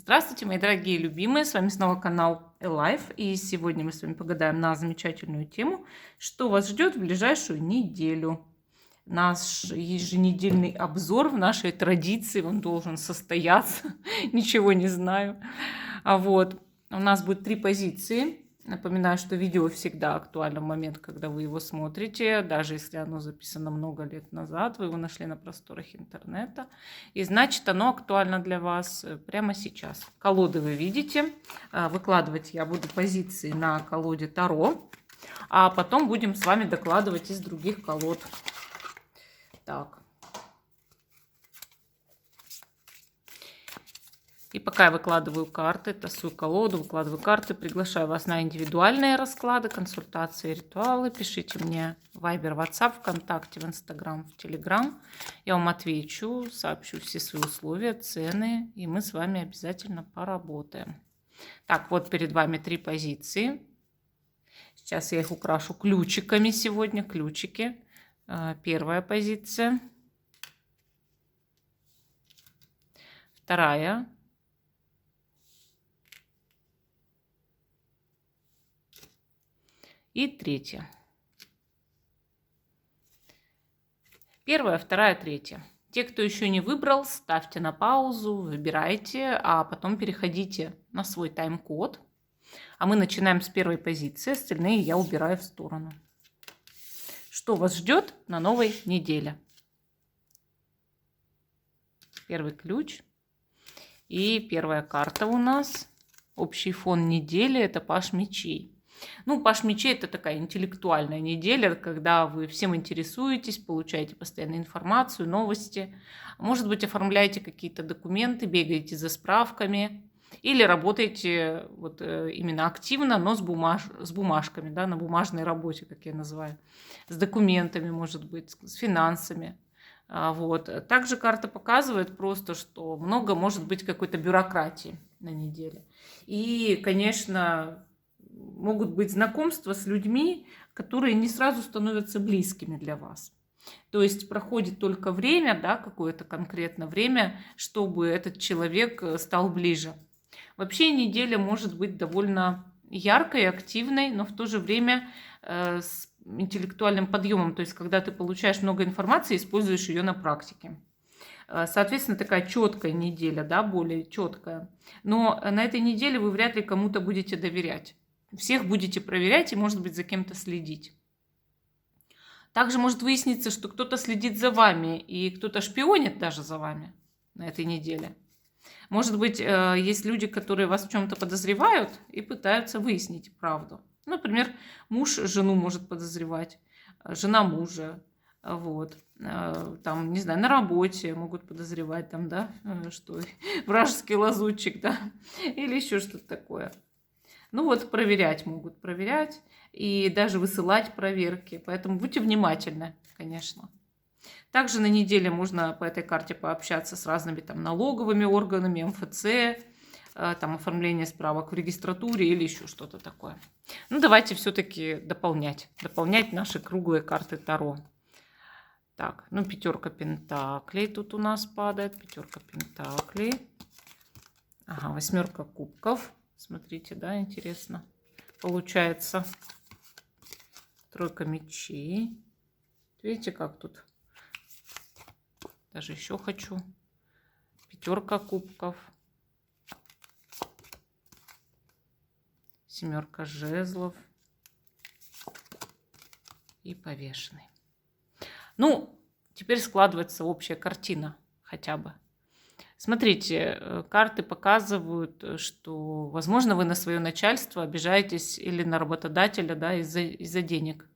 Здравствуйте, мои дорогие любимые! С вами снова канал Элайф. И сегодня мы с вами погадаем на замечательную тему, что вас ждет в ближайшую неделю. Наш еженедельный обзор в нашей традиции, он должен состояться. Ничего не знаю. У нас будет 3 позиции. Напоминаю, что видео всегда актуально в момент, когда вы его смотрите, даже если оно записано много лет назад, вы его нашли на просторах интернета, и значит, оно актуально для вас прямо сейчас. Колоды вы видите. Выкладывать я буду позиции на колоде Таро, а потом будем с вами докладывать из других колод. Так. И пока я выкладываю карты, тасую колоду, выкладываю карты, приглашаю вас на индивидуальные расклады, консультации, ритуалы. Пишите мне в Viber, WhatsApp, ВКонтакте, в Instagram, в Telegram. Я вам отвечу, сообщу все свои условия, цены, и мы с вами обязательно поработаем. Так, вот перед вами 3 позиции. Сейчас я их украшу ключиками сегодня, ключики. Первая позиция. Вторая. И третья. Первая, вторая, третья. Те, кто еще не выбрал, ставьте на паузу, выбирайте, а потом переходите на свой тайм-код. А мы начинаем с первой позиции, остальные я убираю в сторону. Что вас ждет на новой неделе? Первый ключ. И первая карта у нас. Общий фон недели – это Паш мечей. Ну, Паш мечей – это такая интеллектуальная неделя, когда вы всем интересуетесь, получаете постоянно информацию, новости. Может быть, оформляете какие-то документы, бегаете за справками или работаете вот именно активно, но с бумажками, да, на бумажной работе, как я называю, с документами, может быть, с финансами. Также карта показывает просто, что много может быть какой-то бюрократии на неделе. И, конечно, могут быть знакомства с людьми, которые не сразу становятся близкими для вас. То есть проходит только время, да, какое-то конкретное время, чтобы этот человек стал ближе. Вообще неделя может быть довольно яркой, активной, но в то же время с интеллектуальным подъемом. То есть когда ты получаешь много информации, используешь ее на практике. Соответственно, такая четкая неделя, да, более четкая. Но на этой неделе вы вряд ли кому-то будете доверять. Всех будете проверять и, может быть, за кем-то следить. Также может выясниться, что кто-то следит за вами, и кто-то шпионит даже за вами на этой неделе. Может быть, есть люди, которые вас в чем-то подозревают и пытаются выяснить правду. Например, муж жену может подозревать, жена мужа. Там, не знаю, на работе могут подозревать, там, да, что вражеский лазутчик, да, или еще что-то такое. Проверять могут, проверять и даже высылать проверки. Поэтому будьте внимательны, конечно. Также на неделе можно по этой карте пообщаться с разными там налоговыми органами, МФЦ, там оформление справок в регистратуре или еще что-то такое. Давайте все-таки дополнять наши круглые карты Таро. Так, 5 пентаклей тут у нас падает, 5 пентаклей. Ага, 8 кубков. Смотрите, да, интересно. Получается 3 мечей. Видите, как тут? Даже еще хочу. 5 кубков. 7 жезлов. И повешенный. Теперь складывается общая картина хотя бы. Смотрите, карты показывают, что, возможно, вы на свое начальство обижаетесь или на работодателя, да, из-за денег.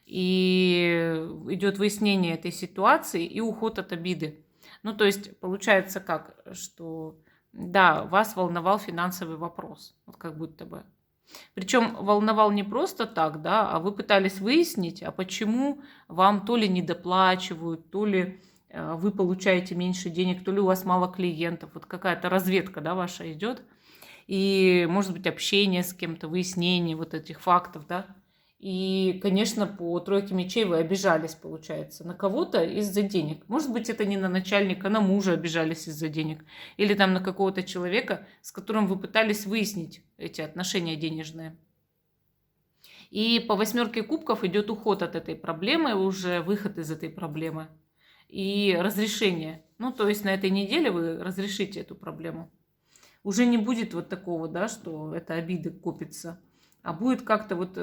И идет выяснение этой ситуации и уход от обиды. То есть получается как, что да, вас волновал финансовый вопрос, вот как будто бы. Причем волновал не просто так, да, а вы пытались выяснить, а почему вам то ли недоплачивают, то ли вы получаете меньше денег, то ли у вас мало клиентов. Вот какая-то разведка, да, ваша идет. И, может быть, общение с кем-то, выяснение вот этих фактов, да. И, конечно, по тройке мечей вы обижались, получается, на кого-то из-за денег. Может быть, это не на начальника, на мужа обижались из-за денег. Или там на какого-то человека, с которым вы пытались выяснить эти отношения денежные. И по восьмерке кубков идет уход от этой проблемы, уже выход из этой проблемы и разрешение. Ну, то есть на этой неделе вы разрешите эту проблему. Уже не будет вот такого, да, что это обиды копится, а будет как-то вот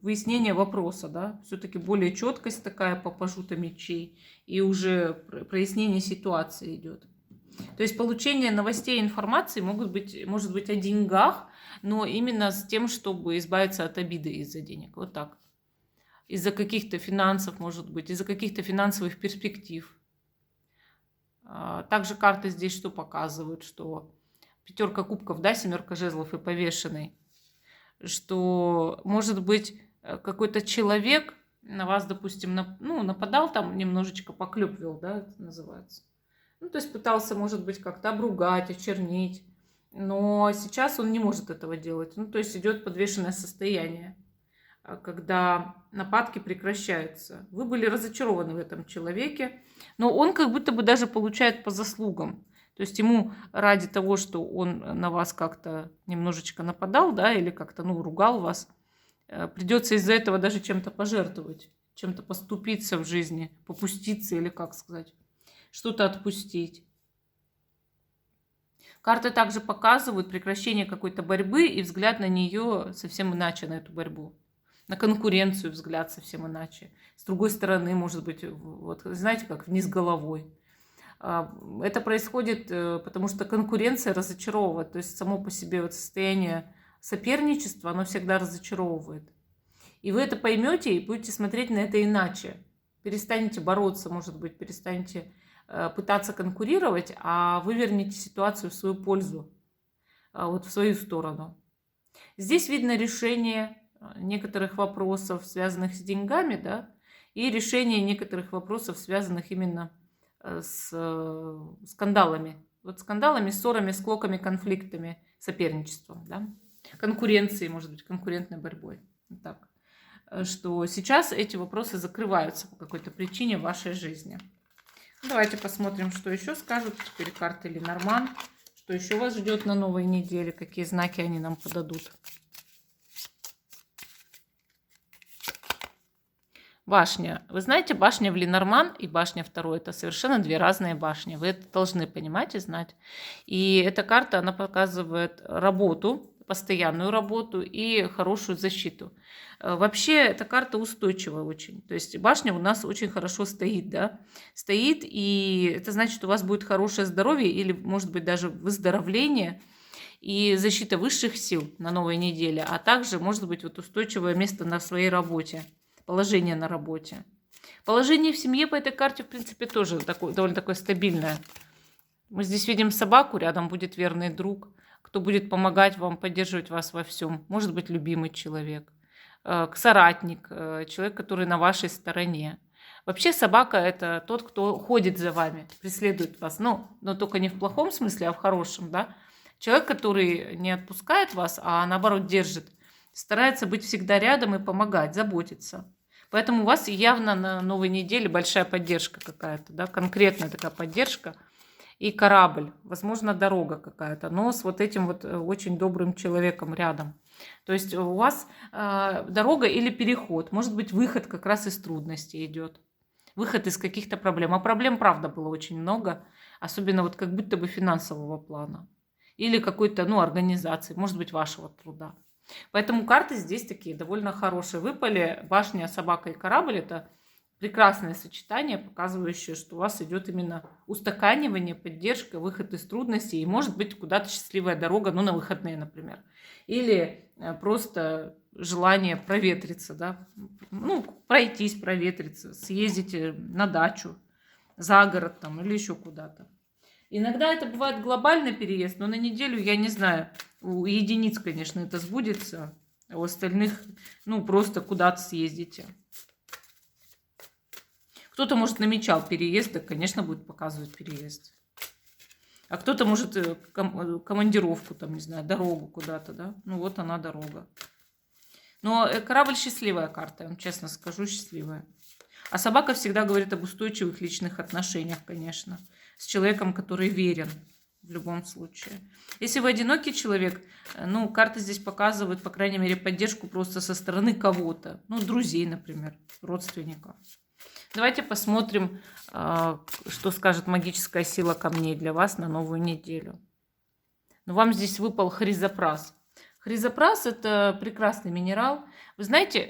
выяснение вопроса, да, все-таки более четкость такая по пажу мечей, и уже прояснение ситуации идет. То есть получение новостей и информации может быть о деньгах, но именно с тем, чтобы избавиться от обиды из-за денег. Вот так. Из-за каких-то финансов, может быть, из-за каких-то финансовых перспектив. Также карты здесь что показывают, что пятерка кубков, да, семерка жезлов и повешенный, что, может быть, какой-то человек на вас, допустим, нападал, там немножечко поклеп вел, да, это называется. Ну, то есть пытался, может быть, как-то обругать, очернить, но сейчас он не может этого делать. Ну, то есть идет подвешенное состояние, когда нападки прекращаются. Вы были разочарованы в этом человеке, но он как будто бы даже получает по заслугам. То есть ему ради того, что он на вас как-то немножечко нападал, да, или как-то, ругал вас, придется из-за этого даже чем-то пожертвовать, чем-то поступиться в жизни, попуститься или как сказать, что-то отпустить. Карты также показывают прекращение какой-то борьбы и взгляд на нее совсем иначе, на эту борьбу. На конкуренцию взгляд совсем иначе. С другой стороны, может быть, вот знаете, как вниз головой. Это происходит, потому что конкуренция разочаровывает. То есть само по себе вот состояние соперничества, оно всегда разочаровывает. И вы это поймете и будете смотреть на это иначе. Перестанете бороться, может быть, перестанете пытаться конкурировать, а выверните ситуацию в свою пользу, вот в свою сторону. Здесь видно решение некоторых вопросов, связанных с деньгами, да, и решение некоторых вопросов, связанных именно с скандалами. Вот скандалами, ссорами, склоками, конфликтами, соперничеством, да, конкуренцией, может быть, конкурентной борьбой. Вот так. Что сейчас эти вопросы закрываются по какой-то причине в вашей жизни. Давайте посмотрим, что еще скажут теперь карты Ленорман. Что еще вас ждет на новой неделе, какие знаки они нам подадут. Башня. Вы знаете, башня в Ленорман и башня второй — это совершенно две разные башни. Вы это должны понимать и знать. И эта карта, она показывает работу, постоянную работу и хорошую защиту. Вообще, эта карта устойчивая очень. То есть башня у нас очень хорошо стоит, да? Стоит, и это значит, что у вас будет хорошее здоровье или, может быть, даже выздоровление и защита высших сил на новой неделе, а также, может быть, вот устойчивое место на своей работе. Положение на работе. Положение в семье по этой карте, в принципе, тоже довольно такое стабильное. Мы здесь видим собаку, рядом будет верный друг, кто будет помогать вам, поддерживать вас во всем. Может быть, любимый человек, соратник, человек, который на вашей стороне. Вообще собака — это тот, кто ходит за вами, преследует вас. Но только не в плохом смысле, а в хорошем, да? Человек, который не отпускает вас, а наоборот держит. Старается быть всегда рядом и помогать, заботиться. Поэтому у вас явно на новой неделе большая поддержка какая-то, да, конкретная такая поддержка. И корабль, возможно, дорога какая-то, но с вот этим вот очень добрым человеком рядом. То есть у вас дорога или переход, может быть, выход как раз из трудностей идет. Выход из каких-то проблем. А проблем, правда, было очень много, особенно вот как будто бы финансового плана. Или какой-то, организации, может быть, вашего труда. Поэтому карты здесь такие довольно хорошие. Выпали башня, собака и корабль. Это прекрасное сочетание, показывающее, что у вас идет именно устаканивание, поддержка, выход из трудностей. И может быть куда-то счастливая дорога, на выходные, например. Или просто желание проветриться, да? Пройтись, проветриться, съездить на дачу, за город там, или еще куда-то. Иногда это бывает глобальный переезд, но на неделю, я не знаю, у единиц, конечно, это сбудется, а у остальных, просто куда-то съездите. Кто-то, может, намечал переезд, так, конечно, будет показывать переезд. А кто-то, может, командировку, там, не знаю, дорогу куда-то, да? Вот она дорога. Но корабль счастливая карта, я вам честно скажу, счастливая. А собака всегда говорит об устойчивых личных отношениях, конечно, с человеком, который верен в любом случае. Если вы одинокий человек, ну, карты здесь показывают, по крайней мере, поддержку просто со стороны кого-то. Ну, друзей, например, родственников. Давайте посмотрим, что скажет магическая сила камней для вас на новую неделю. Ну, вам здесь выпал хризопрас. Хризопрас – это прекрасный минерал. Вы знаете,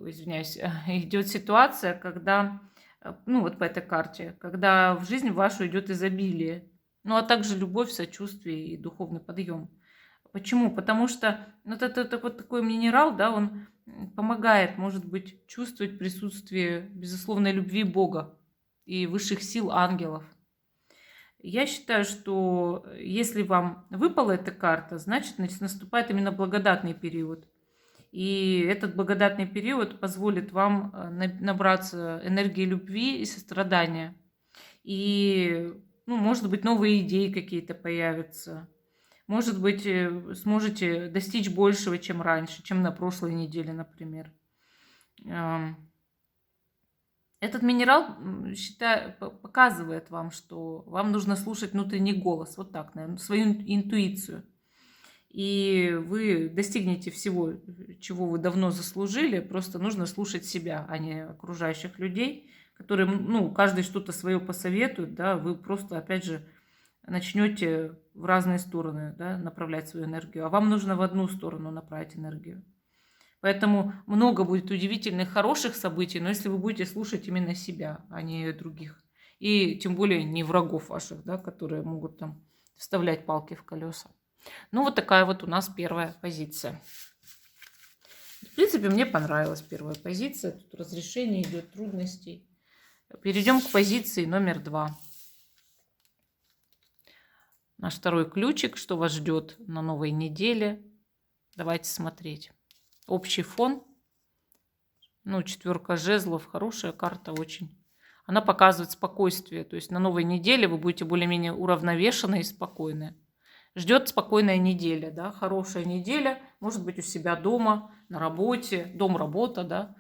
извиняюсь, идет ситуация, когда, ну вот по этой карте, когда в жизнь вашу идет изобилие, ну а также любовь, сочувствие и духовный подъем. Почему? Потому что вот это вот такой минерал, да, он помогает, может быть, чувствовать присутствие безусловной любви Бога и высших сил ангелов. Я считаю, что если вам выпала эта карта, значит наступает именно благодатный период. И этот благодатный период позволит вам набраться энергии любви и сострадания. И, ну, может быть, новые идеи какие-то появятся. Может быть, сможете достичь большего, чем раньше, чем на прошлой неделе, например. Этот минерал, считаю, показывает вам, что вам нужно слушать внутренний голос, вот так, наверное, свою интуицию. И вы достигнете всего, чего вы давно заслужили, просто нужно слушать себя, а не окружающих людей, которые, ну, каждый что-то свое посоветует, да, вы просто, опять же, начнете в разные стороны, да, направлять свою энергию, а вам нужно в одну сторону направить энергию. Поэтому много будет удивительных, хороших событий, но если вы будете слушать именно себя, а не других. И тем более не врагов ваших, да, которые могут там вставлять палки в колеса. Ну, вот такая вот у нас первая позиция. В принципе, мне понравилась первая позиция. Тут разрешение идет трудностей. Перейдем к позиции номер 2. Наш второй ключик, что вас ждет на новой неделе. Давайте смотреть. Общий фон. Ну, 4 жезлов. Хорошая карта очень. Она показывает спокойствие. То есть на новой неделе вы будете более-менее уравновешены и спокойны. Ждет спокойная неделя, да, хорошая неделя. Может быть, у себя дома, на работе. Дом-работа, да.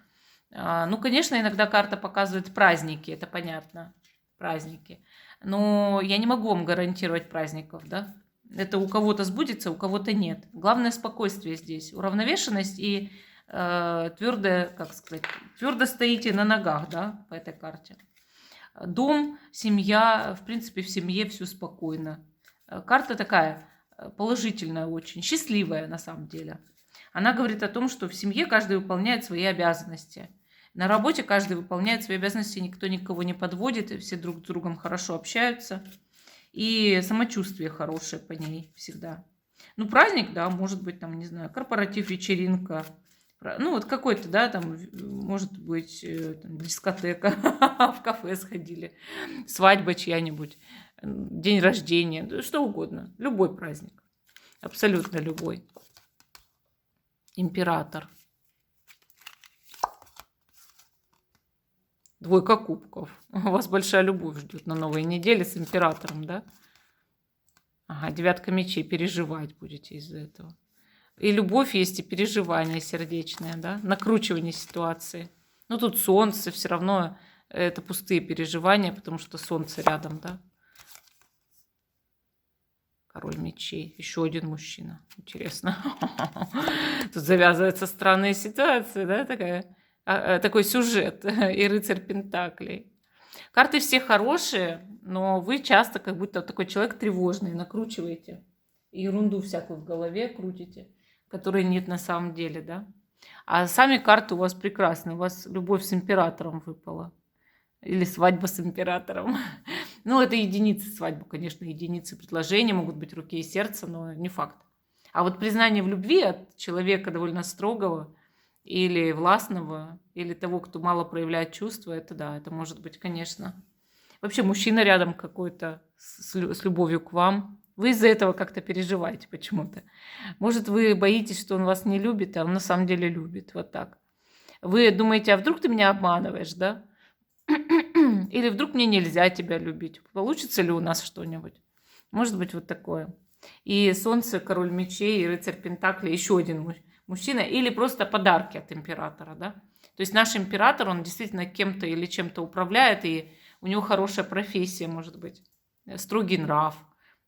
Ну, конечно, иногда карта показывает праздники. Это понятно. Праздники. Но я не могу вам гарантировать праздников, да. Это у кого-то сбудется, у кого-то нет. Главное спокойствие здесь, уравновешенность и твердо, как сказать, твердо стоите на ногах, да, по этой карте. Дом, семья, в принципе, в семье все спокойно. Карта такая положительная очень, счастливая на самом деле. Она говорит о том, что в семье каждый выполняет свои обязанности. На работе каждый выполняет свои обязанности, никто никого не подводит, все друг с другом хорошо общаются. И самочувствие хорошее по ней всегда. Ну, праздник, да, может быть, там, не знаю, корпоратив, вечеринка. Ну, вот какой-то, да, там, может быть, там, дискотека, в кафе сходили, свадьба чья-нибудь, день рождения, что угодно. Любой праздник. Абсолютно любой. Император. 2 кубков. У вас большая любовь ждет на новой неделе с императором, да? Ага, 9 мечей. Переживать будете из-за этого. И любовь есть, и переживание сердечное, да? Накручивание ситуации. Но тут солнце, все равно это пустые переживания, потому что солнце рядом, да? Король мечей. Еще один мужчина. Интересно. Тут завязывается странная ситуация, да, такой сюжет. И рыцарь пентаклей. Карты все хорошие, но вы часто как будто такой человек тревожный, накручиваете. И ерунду всякую в голове крутите, которой нет на самом деле, да. А сами карты у вас прекрасные. У вас любовь с императором выпала. Или свадьба с императором. Ну, это единицы свадьбы, конечно, единицы предложения, могут быть руки и сердце, но не факт. А вот признание в любви от человека довольно строгого или властного, или того, кто мало проявляет чувства, это да, это может быть, конечно. Вообще мужчина рядом какой-то с любовью к вам. Вы из-за этого как-то переживаете почему-то. Может, вы боитесь, что он вас не любит, а он на самом деле любит. Вот так. Вы думаете, а вдруг ты меня обманываешь, да? Или вдруг мне нельзя тебя любить. Получится ли у нас что-нибудь? Может быть, вот такое. И солнце, король мечей, и рыцарь пентаклей, еще один мужчина, или просто подарки от императора, да. То есть наш император, он действительно кем-то или чем-то управляет, и у него хорошая профессия, может быть, строгий нрав.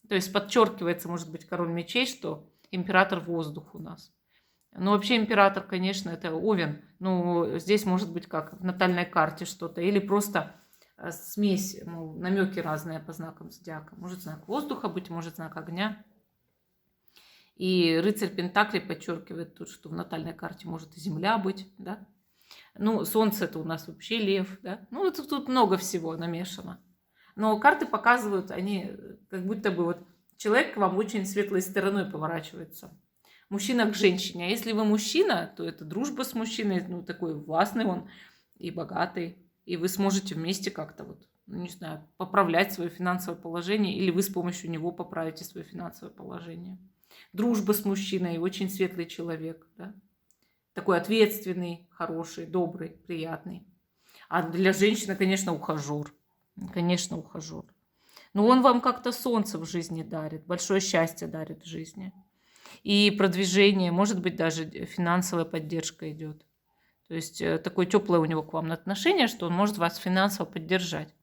То есть подчеркивается, может быть, король мечей, что император воздух у нас. Ну, вообще император, конечно, это Овен. Ну, здесь может быть как в натальной карте что-то. Или просто смесь, намеки разные по знакам зодиака. Может знак воздуха быть, может знак огня. И рыцарь Пентаклей подчеркивает тут, что в натальной карте может и земля быть, да. Ну, солнце это у нас вообще лев, да. Ну, вот тут много всего намешано. Но карты показывают, они как будто бы вот человек к вам очень светлой стороной поворачивается. Мужчина к женщине. А если вы мужчина, то это дружба с мужчиной, ну, такой властный он и богатый. И вы сможете вместе как-то вот, ну, не знаю, поправлять свое финансовое положение, или вы с помощью него поправите свое финансовое положение. Дружба с мужчиной, очень светлый человек, да? Такой ответственный, хороший, добрый, приятный. А для женщины, конечно, ухажер. Конечно, ухажер. Но он вам как-то солнце в жизни дарит, большое счастье дарит в жизни. И продвижение, может быть, даже финансовая поддержка идет. То есть такое теплое у него к вам отношение, что он может вас финансово поддержать.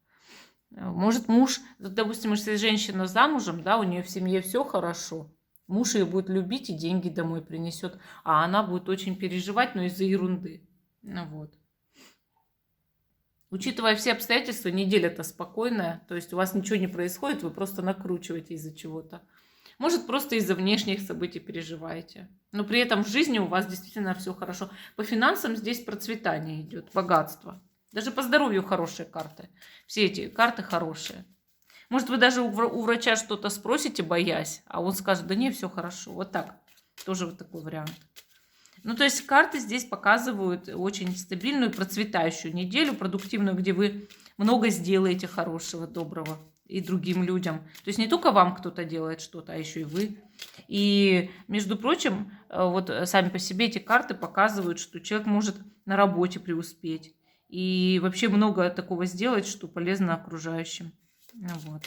Может муж, допустим, если женщина замужем, да, у нее в семье все хорошо, муж ее будет любить и деньги домой принесет, а она будет очень переживать, но из-за ерунды. Ну, вот. Учитывая все обстоятельства, неделя-то спокойная, то есть у вас ничего не происходит, вы просто накручиваете из-за чего-то. Может, просто из-за внешних событий переживаете. Но при этом в жизни у вас действительно все хорошо. По финансам здесь процветание идет, богатство. Даже по здоровью хорошие карты. Все эти карты хорошие. Может, вы даже у врача что-то спросите, боясь, а он скажет, да не, все хорошо. Вот так. Тоже вот такой вариант. Ну, то есть карты здесь показывают очень стабильную, процветающую неделю, продуктивную, где вы много сделаете хорошего, доброго и другим людям. То есть не только вам кто-то делает что-то, а еще и вы. И, между прочим, вот сами по себе эти карты показывают, что человек может на работе преуспеть. И вообще много такого сделать, что полезно окружающим. Вот.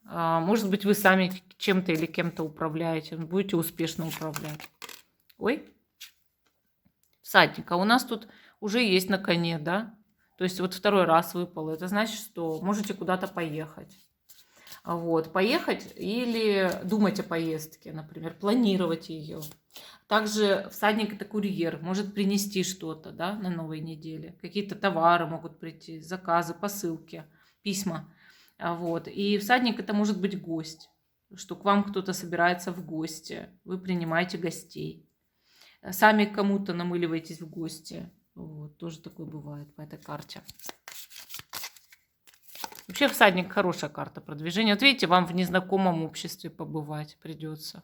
Может быть, вы сами чем-то или кем-то управляете, будете успешно управлять. Ой. Всадник. А у нас тут уже есть на коне, да? То есть вот второй раз выпало. Это значит, что можете куда-то поехать. Вот, поехать или думать о поездке, например, планировать ее. Также всадник это курьер, может принести что-то, да, на новой неделе. Какие-то товары могут прийти, заказы, посылки, письма. Вот. И всадник это может быть гость, что к вам кто-то собирается в гости, вы принимаете гостей. Сами к кому-то намыливаетесь в гости. Вот, тоже такое бывает по этой карте. Вообще всадник хорошая карта продвижения. Вот видите, вам в незнакомом обществе побывать придется.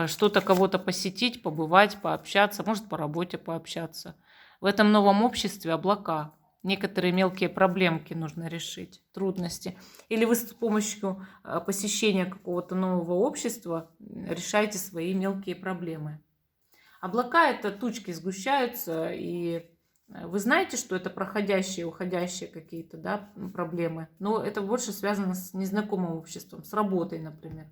Что-то кого-то посетить, побывать, пообщаться, может по работе пообщаться. В этом новом обществе облака. Некоторые мелкие проблемки нужно решить, трудности. Или вы с помощью посещения какого-то нового общества решаете свои мелкие проблемы. Облака это тучки сгущаются, и вы знаете, что это проходящие, уходящие какие-то, да, проблемы. Но это больше связано с незнакомым обществом, с работой, например,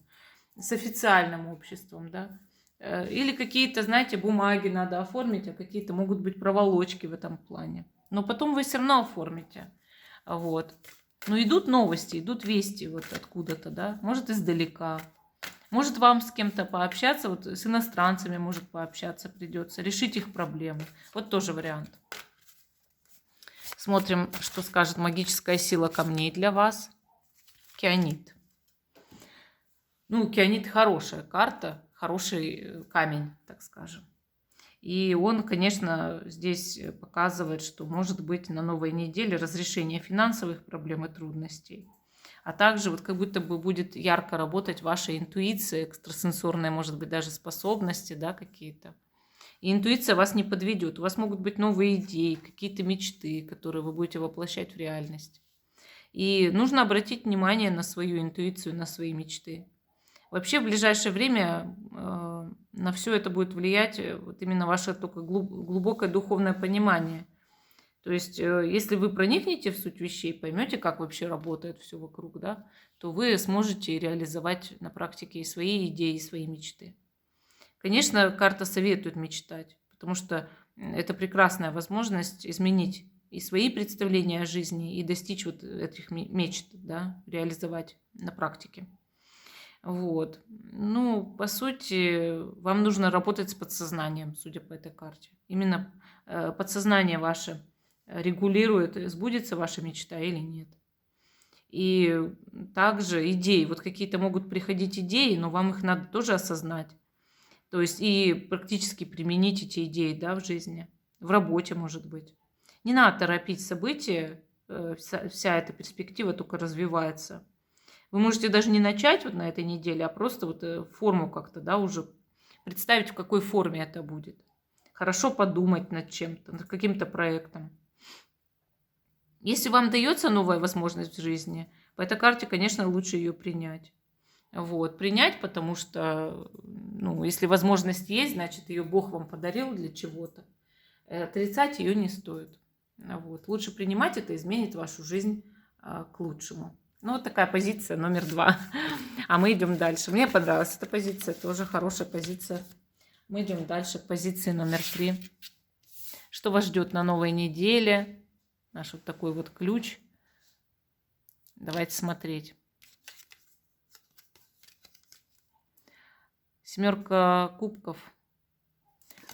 с официальным обществом, да. Или какие-то, знаете, бумаги надо оформить, а какие-то могут быть проволочки в этом плане. Но потом вы все равно оформите. Вот. Но идут новости, идут вести вот откуда-то, да, может издалека. Может вам с кем-то пообщаться, вот с иностранцами может пообщаться придется, решить их проблемы. Вот тоже вариант. Смотрим, что скажет магическая сила камней для вас. Кианит. Ну, кианит хорошая карта, хороший камень, так скажем. И он, конечно, здесь показывает, что может быть на новой неделе разрешение финансовых проблем и трудностей. А также вот как будто бы будет ярко работать ваша интуиция, экстрасенсорная, может быть, даже способности, да, какие-то. И интуиция вас не подведет. У вас могут быть новые идеи, какие-то мечты, которые вы будете воплощать в реальность. И нужно обратить внимание на свою интуицию, на свои мечты. Вообще в ближайшее время на все это будет влиять вот именно ваше только глубокое духовное понимание. То есть, если вы проникнете в суть вещей, поймете, как вообще работает все вокруг, да, то вы сможете реализовать на практике и свои идеи, и свои мечты. Конечно, карта советует мечтать, потому что это прекрасная возможность изменить и свои представления о жизни, и достичь вот этих мечт, да, реализовать на практике. Вот. Ну, по сути, вам нужно работать с подсознанием, судя по этой карте. Именно подсознание ваше регулирует, сбудется ваша мечта или нет. И также идеи, вот какие-то могут приходить идеи, но вам их надо тоже осознать. То есть и практически применить эти идеи, да, в жизни, в работе, может быть. Не надо торопить события, вся эта перспектива только развивается. Вы можете даже не начать вот на этой неделе, а просто вот форму как-то, да, уже представить, в какой форме это будет. Хорошо подумать над чем-то, над каким-то проектом. Если вам дается новая возможность в жизни, по этой карте, конечно, лучше ее принять. Вот, принять, потому что, ну, если возможность есть, значит, ее Бог вам подарил для чего-то. Отрицать ее не стоит. Вот. Лучше принимать это, изменит вашу жизнь к лучшему. Ну, вот такая позиция номер 2. А мы идем дальше. Мне понравилась эта позиция, тоже хорошая позиция. Мы идем дальше к позиции номер 3. Что вас ждет на новой неделе? Наш вот такой вот ключ. Давайте смотреть. 7 кубков.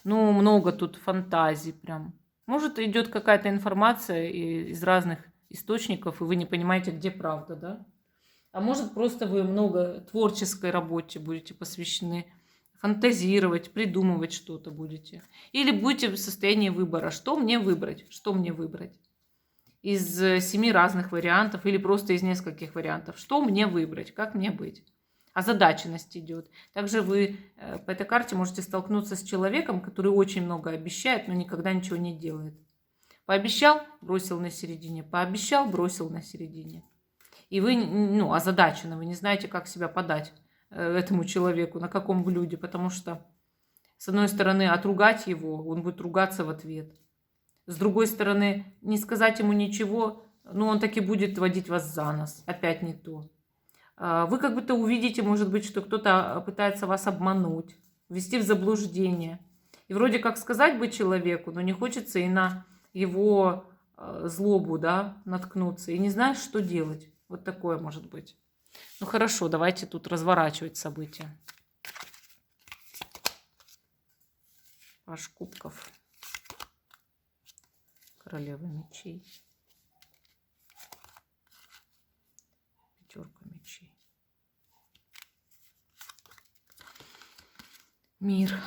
Ну, много тут фантазий прям. Может, идет какая-то информация из разных источников, и вы не понимаете, где правда, да? А может, просто вы много творческой работе будете посвящены, фантазировать, придумывать что-то будете. Или будете в состоянии выбора, что мне выбрать, что мне выбрать. Из 7 разных вариантов или просто из нескольких вариантов. Что мне выбрать, как мне быть. Озадаченность идет. Также вы по этой карте можете столкнуться с человеком, который очень много обещает, но никогда ничего не делает. Пообещал, бросил на середине. Пообещал, бросил на середине. И вы, ну, озадачены, вы не знаете, как себя подать этому человеку, на каком блюде, потому что, с одной стороны, отругать его, он будет ругаться в ответ. С другой стороны, не сказать ему ничего, но он таки будет водить вас за нос. Опять не то. Вы как будто увидите, может быть, что кто-то пытается вас обмануть, ввести в заблуждение. И вроде как сказать бы человеку, но не хочется и на его злобу, да, наткнуться. И не знаешь, что делать. Вот такое может быть. Ну хорошо, давайте тут разворачивать события. Паж кубков. Королева мечей. 5 мечей. Мир.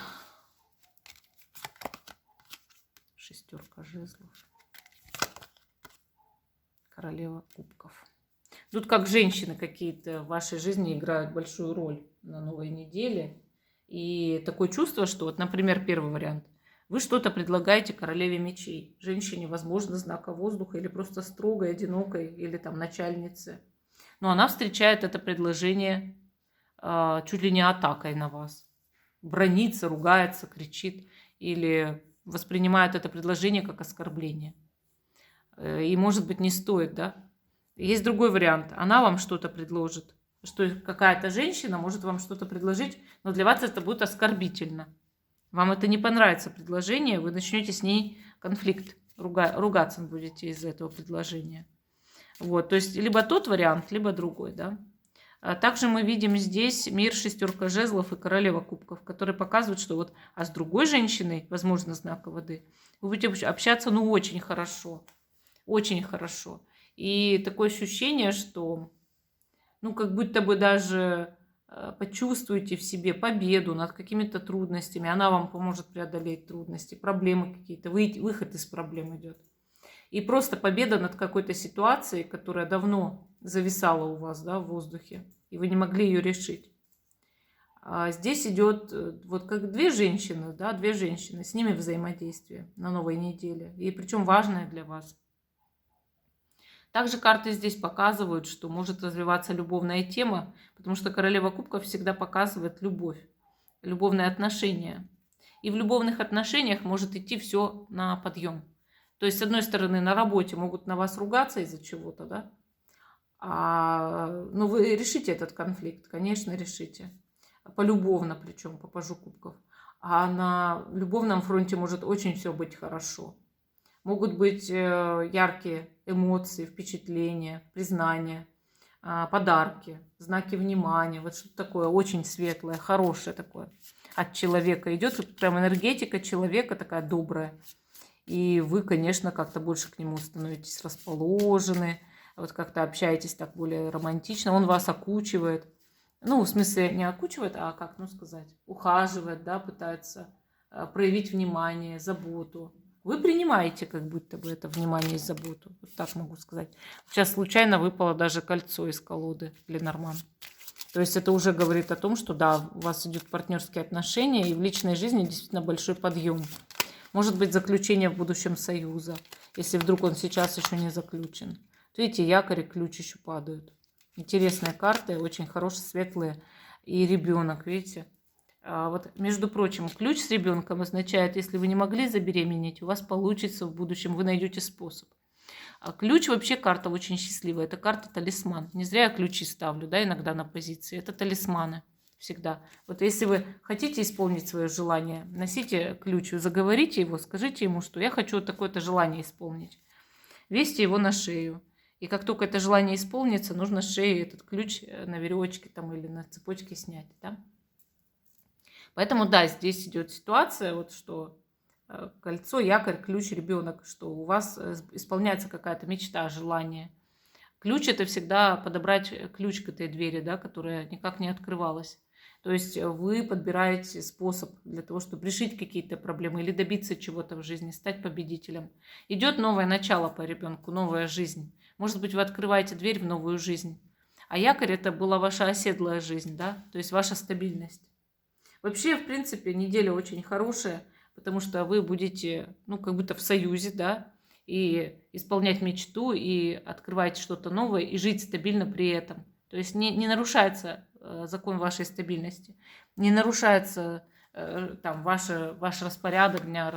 6 жезлов. Королева кубков. Тут как женщины какие-то в вашей жизни играют большую роль на новой неделе. И такое чувство, что вот, например, первый вариант. Вы что-то предлагаете королеве мечей. Женщине, возможно, знака воздуха или просто строгой, одинокой, или там начальнице. Но она встречает это предложение чуть ли не атакой на вас. Бранится, ругается, кричит или воспринимает это предложение как оскорбление. И, может быть, не стоит, да? Есть другой вариант. Она вам что-то предложит. Что какая-то женщина может вам что-то предложить, но для вас это будет оскорбительно. Вам это не понравится предложение, вы начнете с ней конфликт, ругаться будете из-за этого предложения. Вот, то есть либо тот вариант, либо другой, да. Также мы видим здесь мир, 6 жезлов и королева кубков, которые показывают, что вот, а с другой женщиной, возможно, знака воды, вы будете общаться, ну, очень хорошо, очень хорошо. И такое ощущение, что, ну, как будто бы даже почувствуете в себе победу над какими-то трудностями, она вам поможет преодолеть трудности, проблемы какие-то, выход из проблем идет. И просто победа над какой-то ситуацией, которая давно зависала у вас, да, в воздухе, и вы не могли ее решить. А здесь идет вот как две женщины, да, две женщины, с ними взаимодействие на новой неделе, и причем важное для вас. Также карты здесь показывают, что может развиваться любовная тема, потому что королева кубков всегда показывает любовь, любовные отношения. И в любовных отношениях может идти все на подъем. То есть, с одной стороны, на работе могут на вас ругаться из-за чего-то, да? Ну, вы решите этот конфликт, конечно, решите. полюбовно причем, по пажу кубков. А на любовном фронте может очень все быть хорошо. Могут быть яркие эмоции, впечатления, признания, подарки, знаки внимания. Вот что-то такое очень светлое, хорошее такое от человека идет. Прям энергетика человека такая добрая. И вы, конечно, как-то больше к нему становитесь расположены. Вот как-то общаетесь так более романтично. Он вас окучивает. Ну, в смысле, не окучивает, а как, ну, сказать, ухаживает, да, пытается проявить внимание, заботу. Вы принимаете как будто бы это внимание и заботу. Вот так могу сказать. Сейчас случайно выпало даже кольцо из колоды Ленорман. То есть это уже говорит о том, что да, у вас идут партнерские отношения, и в личной жизни действительно большой подъем. Может быть, заключение в будущем союза, если вдруг он сейчас еще не заключен. Видите, якорь и ключ еще падают. Интересные карты, очень хорошие, светлые. И ребенок, видите. Вот, между прочим, ключ с ребенком означает, если вы не могли забеременеть, у вас получится в будущем, вы найдете способ. А ключ вообще карта очень счастливая. Это карта-талисман. Не зря я ключи ставлю, да, иногда на позиции. Это талисманы всегда. Вот если вы хотите исполнить свое желание, носите ключ, заговорите его, скажите ему, что я хочу такое-то желание исполнить. Весьте его на шею. И как только это желание исполнится, нужно с шеи этот ключ на веревочке там или на цепочке снять. Да? Поэтому да, здесь идет ситуация, вот что кольцо, якорь, ключ, ребенок, что у вас исполняется какая-то мечта, желание. Ключ — это всегда подобрать ключ к этой двери, да, которая никак не открывалась. То есть вы подбираете способ для того, чтобы решить какие-то проблемы или добиться чего-то в жизни, стать победителем. Идет новое начало по ребенку, новая жизнь. Может быть, вы открываете дверь в новую жизнь. А якорь — это была ваша оседлая жизнь, да, то есть ваша стабильность. Вообще, в принципе, неделя очень хорошая, потому что вы будете, ну, как будто в союзе, да, и исполнять мечту, и открываете что-то новое, и жить стабильно при этом. То есть не нарушается закон вашей стабильности, не нарушается там ваш распорядок дня,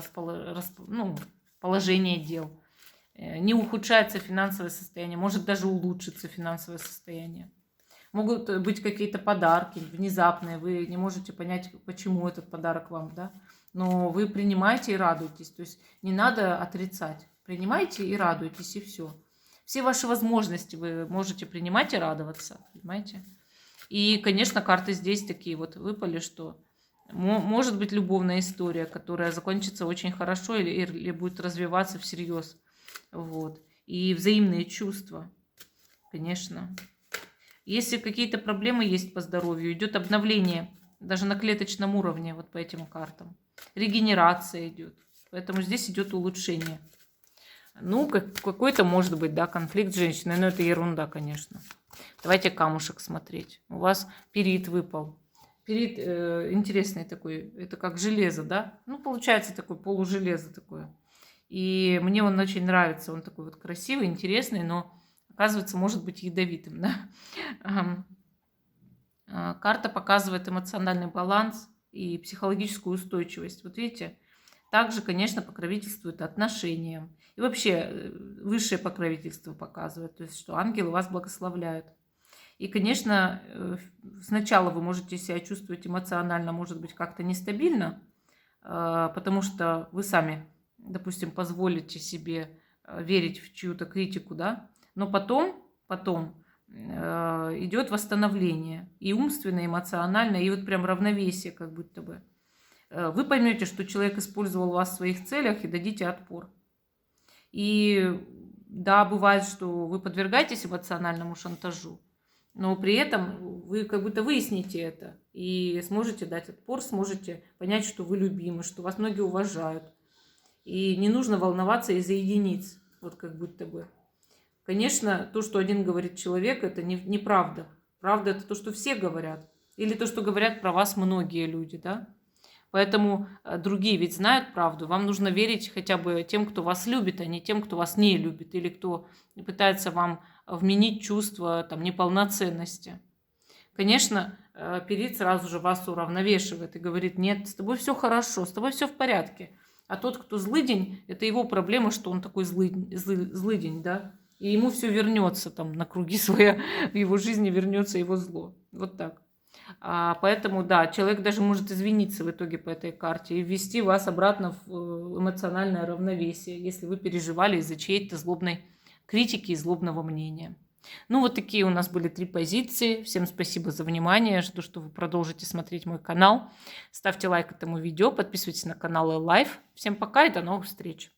положение дел, не ухудшается финансовое состояние, может даже улучшиться финансовое состояние. Могут быть какие-то подарки внезапные, вы не можете понять, почему этот подарок вам, да, но вы принимаете и радуетесь, то есть не надо отрицать, принимайте и радуйтесь, и все. Все ваши возможности вы можете принимать и радоваться, понимаете? И, конечно, карты здесь такие вот выпали, что может быть любовная история, которая закончится очень хорошо или будет развиваться всерьез. Вот. И взаимные чувства, конечно. Если какие-то проблемы есть по здоровью, идет обновление, даже на клеточном уровне, вот по этим картам. Регенерация идет. Поэтому здесь идет улучшение. Ну, какой-то может быть, да, конфликт с женщиной, но это ерунда, конечно. Давайте камушек смотреть. У вас перит выпал. Перит интересный такой, это как железо, да? Ну, получается такой полужелезо такое. И мне он очень нравится, он такой вот красивый, интересный, но оказывается, может быть ядовитым, да? Карта показывает эмоциональный баланс и психологическую устойчивость. Вот видите, также, конечно, покровительствует отношениям. И вообще высшее покровительство показывает, то есть что ангелы вас благословляют. И, конечно, сначала вы можете себя чувствовать эмоционально, может быть, как-то нестабильно, потому что вы сами, допустим, позволите себе верить в чью-то критику, да, но потом идет восстановление и умственное, и эмоциональное, и вот прям равновесие как будто бы. Вы поймете, что человек использовал вас в своих целях и дадите отпор. И да, бывает, что вы подвергаетесь эмоциональному шантажу, но при этом вы как будто выясните это и сможете дать отпор, сможете понять, что вы любимы, что вас многие уважают. И не нужно волноваться из-за единиц, вот как будто бы. Конечно, то, что один говорит человек, это неправда. Правда, это то, что все говорят. Или то, что говорят про вас многие люди, да? Поэтому другие ведь знают правду. Вам нужно верить хотя бы тем, кто вас любит, а не тем, кто вас не любит. Или кто пытается вам вменить чувство там, неполноценности. Конечно, перит сразу же вас уравновешивает и говорит: нет, с тобой все хорошо, с тобой все в порядке. А тот, кто злыдень, это его проблема, что он такой злыдень, да? И ему все вернется там на круги своя, в его жизни вернется его зло. Вот так. Поэтому, да, человек даже может извиниться в итоге по этой карте и ввести вас обратно в эмоциональное равновесие, если вы переживали из-за чьей-то злобной критики и злобного мнения. Ну, вот такие у нас были 3 позиции. Всем спасибо за внимание. Жду, что вы продолжите смотреть мой канал. Ставьте лайк этому видео, подписывайтесь на канал Life. Всем пока и до новых встреч!